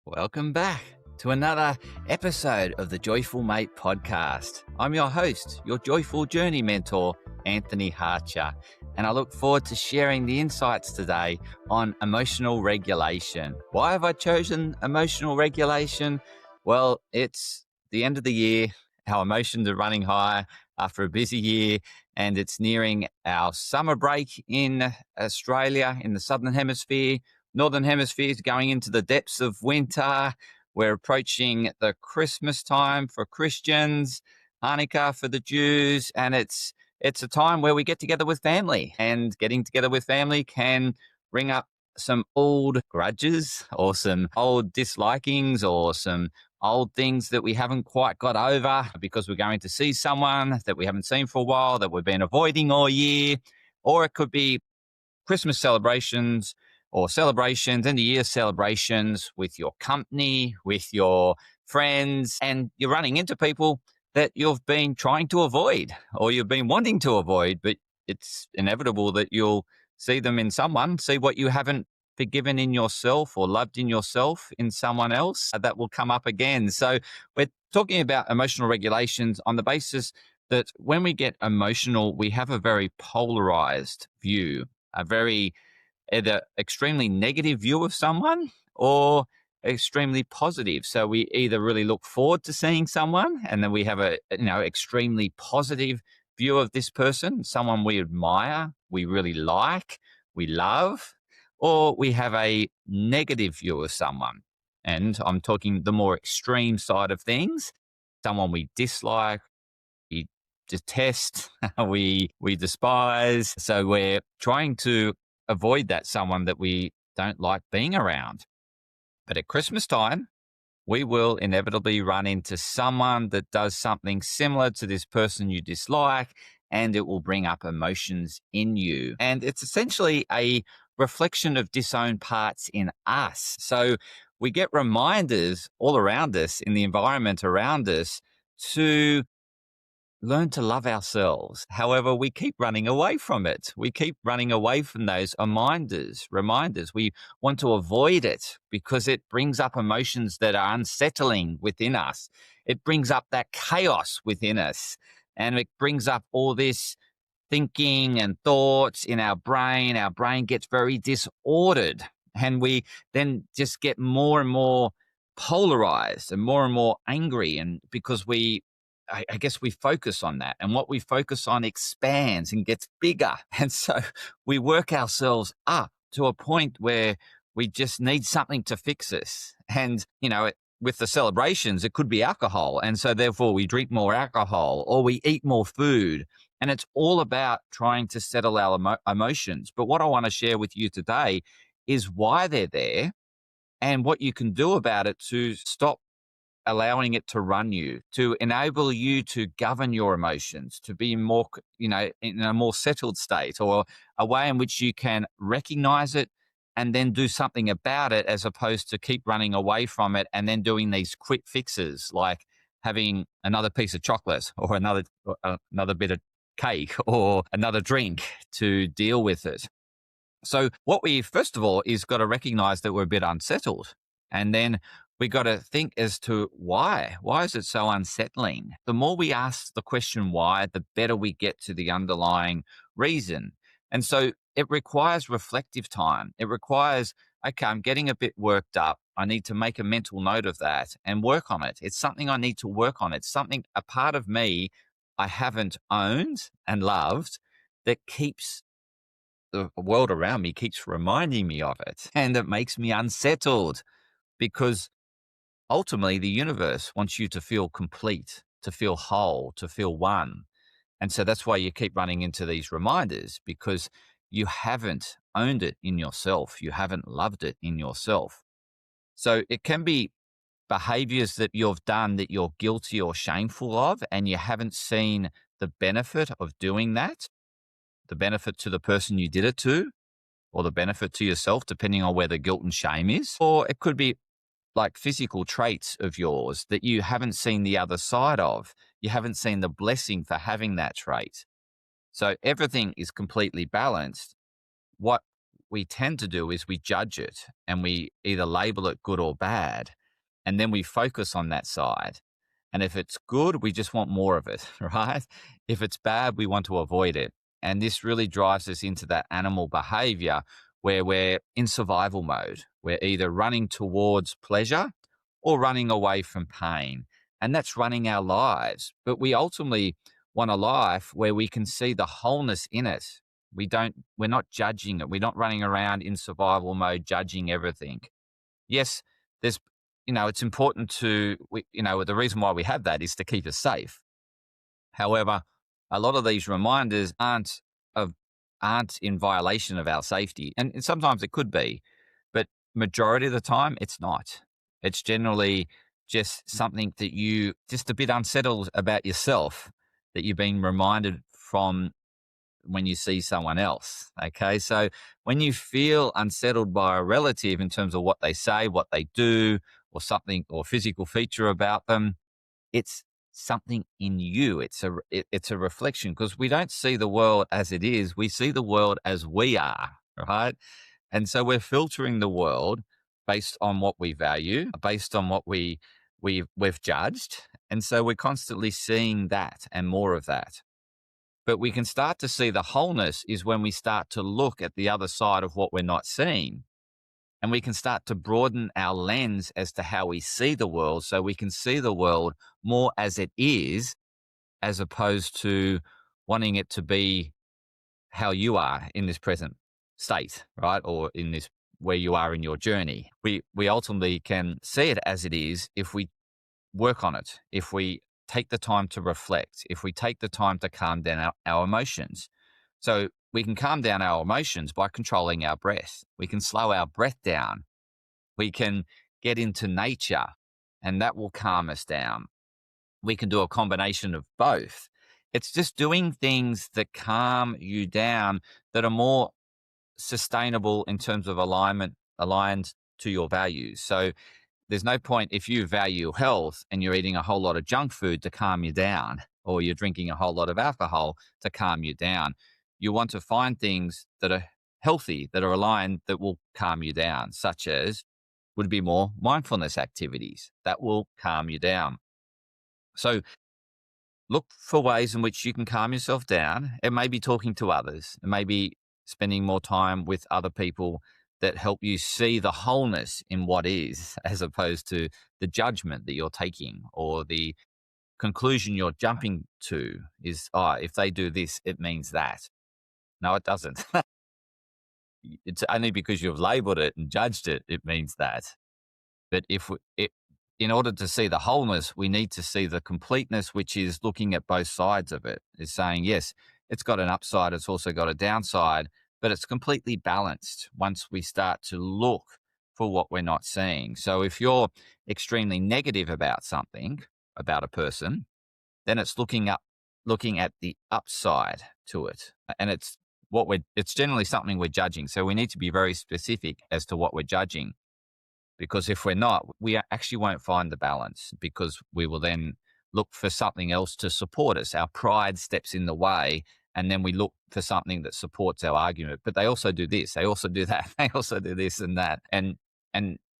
Welcome back to another episode of the Joyful Mate podcast. I'm your host, your joyful journey mentor, Anthony Hartcher, and I look forward to sharing the insights today on emotional regulation. Why have I chosen emotional regulation? Well, it's the end of the year. Our emotions are running high after a busy year, and it's nearing our summer break in Australia, in the Southern Hemisphere. Northern Hemisphere is going into the depths of winter. We're approaching the Christmas time for Christians, Hanukkah for the Jews, and it's a time where we get together with family. And getting together with family can bring up some old grudges or some old dislikings or some old things that we haven't quite got over because we're going to see someone that we haven't seen for a while, that we've been avoiding all year. Or it could be Christmas celebrations or celebrations, end of year celebrations with your company, with your friends, and you're running into people that you've been trying to avoid or you've been wanting to avoid, but it's inevitable that you'll see them in someone, see what you haven't forgiven in yourself or loved in yourself in someone else, that will come up again. So we're talking about emotional regulations on the basis that when we get emotional, we have a very polarized view, a very either extremely negative view of someone or extremely positive. So we either really look forward to seeing someone and then we have a extremely positive view of this person, someone we admire, we really like, we love, or we have a negative view of someone. And I'm talking the more extreme side of things, someone we dislike, we detest, we despise. So we're trying to avoid that someone that we don't like being around. But at Christmas time, we will inevitably run into someone that does something similar to this person you dislike, and it will bring up emotions in you. And it's essentially a reflection of disowned parts in us. So we get reminders all around us in the environment around us to learn to love ourselves. However, we keep running away from it. We keep running away from those reminders. We want to avoid it because it brings up emotions that are unsettling within us. It brings up that chaos within us. And it brings up all this thinking and thoughts in our brain. Our brain gets very disordered. And we then just get more and more polarized and more angry. And because I guess we focus on that, and what we focus on expands and gets bigger. And so we work ourselves up to a point where we just need something to fix us. And, with the celebrations, it could be alcohol. And so therefore we drink more alcohol or we eat more food. And it's all about trying to settle our emotions. But what I want to share with you today is why they're there and what you can do about it to stop allowing it to run you, to enable you to govern your emotions, to be more, in a more settled state, or a way in which you can recognize it and then do something about it, as opposed to keep running away from it and then doing these quick fixes like having another piece of chocolate or another bit of cake or another drink to deal with it. So what we first of all is got to recognize that we're a bit unsettled, and then we got to think as to why. Why is it so unsettling? The more we ask the question why, the better we get to the underlying reason. And so it requires reflective time. It requires, okay, I'm getting a bit worked up. I need to make a mental note of that and work on it. It's something I need to work on. It's something, a part of me I haven't owned and loved, that keeps the world around me, keeps reminding me of it. And it makes me unsettled because ultimately, the universe wants you to feel complete, to feel whole, to feel one. And so that's why you keep running into these reminders, because you haven't owned it in yourself. You haven't loved it in yourself. So it can be behaviors that you've done that you're guilty or shameful of, and you haven't seen the benefit of doing that, the benefit to the person you did it to, or the benefit to yourself, depending on where the guilt and shame is. Or it could be like physical traits of yours that you haven't seen the other side of. You haven't seen the blessing for having that trait. So everything is completely balanced. What we tend to do is we judge it and we either label it good or bad, and then we focus on that side. And if it's good, we just want more of it, right? If it's bad, we want to avoid it. And this really drives us into that animal behavior where we're in survival mode. We're either running towards pleasure or running away from pain. And that's running our lives. But we ultimately want a life where we can see the wholeness in it. We're not judging it. We're not running around in survival mode, judging everything. Yes, there's, it's important the reason why we have that is to keep us safe. However, a lot of these reminders aren't in violation of our safety. And sometimes it could be, but majority of the time it's not. It's generally just something that you just a bit unsettled about yourself that you've been reminded from when you see someone else. Okay. So when you feel unsettled by a relative in terms of what they say, what they do, or something or physical feature about them, it's something in you. It's a reflection, because we don't see the world as it is. We see the world as we are, right? And so we're filtering the world based on what we value, based on what we've judged. And so we're constantly seeing that and more of that. But we can start to see the wholeness is when we start to look at the other side of what we're not seeing. And we can start to broaden our lens as to how we see the world, so we can see the world more as it is, as opposed to wanting it to be how you are in this present state, right? Or in this, where you are in your journey. We ultimately can see it as it is if we work on it, if we take the time to reflect, if we take the time to calm down our emotions. So we can calm down our emotions by controlling our breath. We can slow our breath down. We can get into nature, and that will calm us down. We can do a combination of both. It's just doing things that calm you down, that are more sustainable in terms of aligned to your values. So there's no point if you value health and you're eating a whole lot of junk food to calm you down, or you're drinking a whole lot of alcohol to calm you down. You want to find things that are healthy, that are aligned, that will calm you down, such as would be more mindfulness activities that will calm you down. So look for ways in which you can calm yourself down. It may be talking to others. It may be spending more time with other people that help you see the wholeness in what is, as opposed to the judgment that you're taking, or the conclusion you're jumping to is, if they do this, it means that. No, it doesn't. It's only because you've labeled it and judged it, it means that. But in order to see the wholeness, we need to see the completeness, which is looking at both sides of it. Is saying, yes, it's got an upside, it's also got a downside, but it's completely balanced once we start to look for what we're not seeing. So if you're extremely negative about something, about a person, then it's looking at the upside to it. And it's generally something we're judging. So we need to be very specific as to what we're judging. Because if we're not, we actually won't find the balance, because we will then look for something else to support us. Our pride steps in the way, and then we look for something that supports our argument. But they also do this, they also do that, they also do this and that. And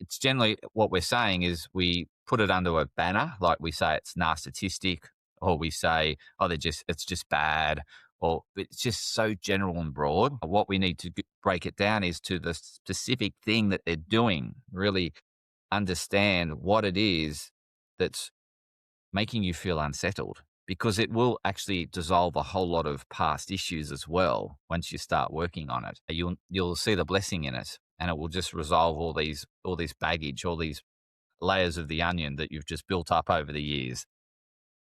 it's generally what we're saying is we put it under a banner, like we say it's narcissistic, or we say, it's just bad, or it's just so general and broad. What we need to break it down is to the specific thing that they're doing, really understand what it is that's making you feel unsettled, because it will actually dissolve a whole lot of past issues as well. Once you start working on it, you'll see the blessing in it, and it will just resolve all these baggage, all these layers of the onion that you've just built up over the years.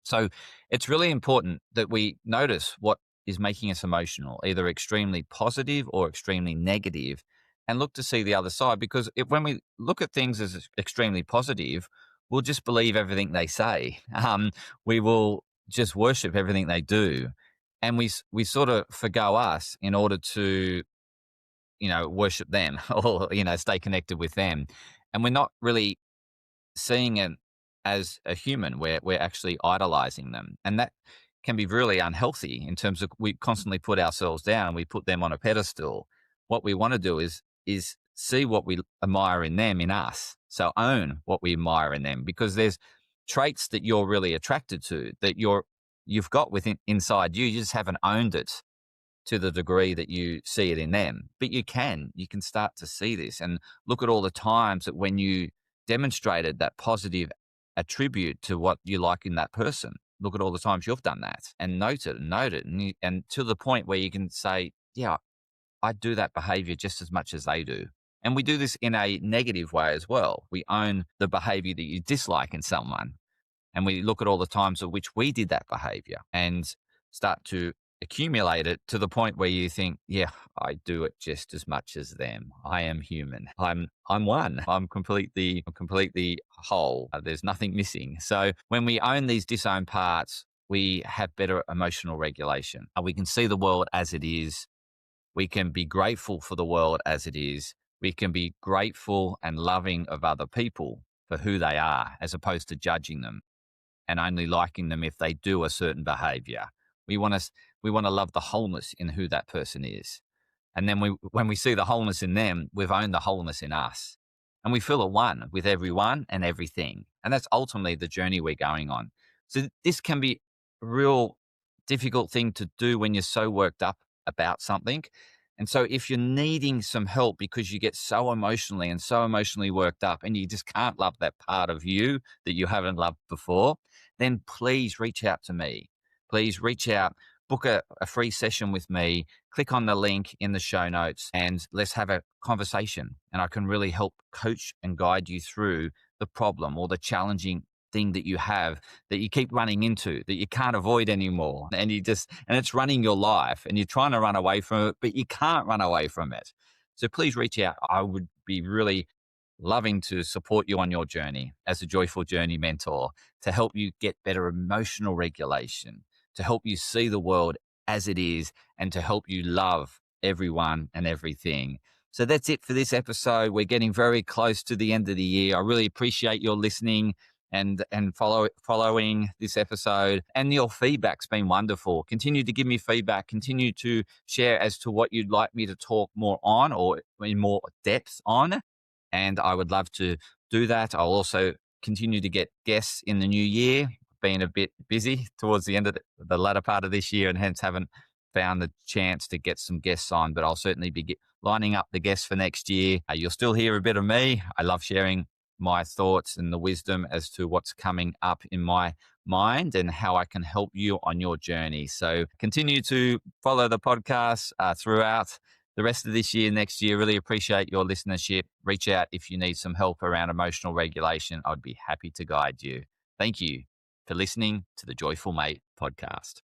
So it's really important that we notice what is making us emotional, either extremely positive or extremely negative, and look to see the other side. Because when we look at things as extremely positive, we'll just believe everything they say. We will just worship everything they do. And we sort of forgo us in order to, worship them or, stay connected with them. And we're not really seeing it as a human, where we're actually idolizing them. And that can be really unhealthy in terms of we constantly put ourselves down and we put them on a pedestal. what we want to do is see what we admire in them, in us. So own what we admire in them, because there's traits that you're really attracted to, that you've got within inside you. You just haven't owned it to the degree that you see it in them. But you can start to see this and look at all the times that when you demonstrated that positive attribute to what you like in that person. Look at all the times you've done that and note it, and to the point where you can say, yeah, I do that behavior just as much as they do. And we do this in a negative way as well. We own the behavior that you dislike in someone. And we look at all the times at which we did that behavior and start to accumulate it to the point where you think, yeah, I do it just as much as them. I am human. I'm one. I'm completely whole. There's nothing missing. So when we own these disowned parts, we have better emotional regulation. We can see the world as it is. We can be grateful for the world as it is. We can be grateful and loving of other people for who they are, as opposed to judging them and only liking them if they do a certain behavior. We want to love the wholeness in who that person is. And then when we see the wholeness in them, we've owned the wholeness in us. And we feel at one with everyone and everything. And that's ultimately the journey we're going on. So this can be a real difficult thing to do when you're so worked up about something. And so if you're needing some help because you get so emotionally worked up and you just can't love that part of you that you haven't loved before, then please reach out to me. Please reach out, book a free session with me, click on the link in the show notes, and let's have a conversation. And I can really help coach and guide you through the problem or the challenging thing that you have that you keep running into, that you can't avoid anymore. And it's running your life and you're trying to run away from it, but you can't run away from it. So please reach out. I would be really loving to support you on your journey as a Joyful Journey mentor, to help you get better emotional regulation, to help you see the world as it is, and to help you love everyone and everything. So that's it for this episode. We're getting very close to the end of the year. I really appreciate your listening and following this episode. And your feedback's been wonderful. Continue to give me feedback. Continue to share as to what you'd like me to talk more on or in more depth on. And I would love to do that. I'll also continue to get guests in the new year. Been a bit busy towards the end of the latter part of this year and hence haven't found the chance to get some guests on, but I'll certainly be lining up the guests for next year. You'll still hear a bit of me. I love sharing my thoughts and the wisdom as to what's coming up in my mind and how I can help you on your journey. So continue to follow the podcast throughout the rest of this year, next year. Really appreciate your listenership. Reach out if you need some help around emotional regulation. I'd be happy to guide you. Thank you for listening to the Joyful Mate podcast.